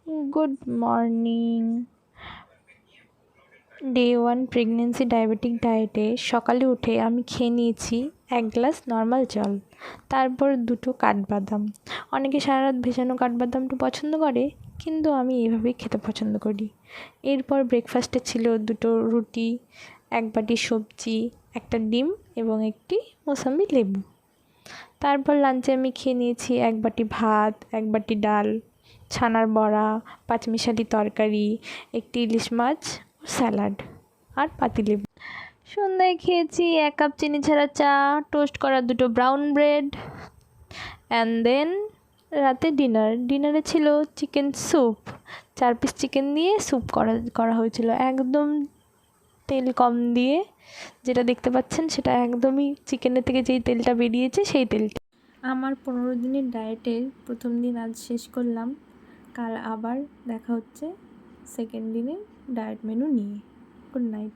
Good morning. Day 1 pregnancy diabetic ডায়েটে সকালে উঠে আমি খেয়ে নিয়েছি 1 গ্লাস নর্মাল জল, তারপর 2টো কাঠবাদাম। অনেকে সারা রাত ভেজানো কাঠবাদামটা পছন্দ করে, কিন্তু আমি এভাবেই খেতে পছন্দ করি। এরপর ব্রেকফাস্টে ছিল 2টো রুটি, 1 বাটি সবজি, একটা ডিম এবং একটি মোসাম্বি লেবু। তারপর লাঞ্চে আমি খেয়ে নিয়েছি 1 বাটি ভাত, 1 বাটি ডাল, ছানার বড়া, পাঁচমিশালি তরকারি, একটি ইলিশ মাছ, স্যালাড আর পাতিলেবু। সন্ধ্যায় খেয়েছি 1 কাপ চিনি ছাড়া চা, টোস্ট করা 2টো ব্রাউন ব্রেড, অ্যান্ড দেন রাতে ডিনারে ছিল চিকেন স্যুপ। 4 পিস চিকেন দিয়ে স্যুপ করা হয়েছিল, একদম তেল কম দিয়ে। যেটা দেখতে পাচ্ছেন সেটা একদমই চিকেনের থেকে যেই তেলটা বেরিয়েছে সেই তেলটা। আমার 15 দিনের ডায়েটের প্রথম দিন আজ শেষ করলাম। কাল আবার দেখা হচ্ছে সেকেন্ড দিনের ডায়েট মেনু নিয়ে। Good night.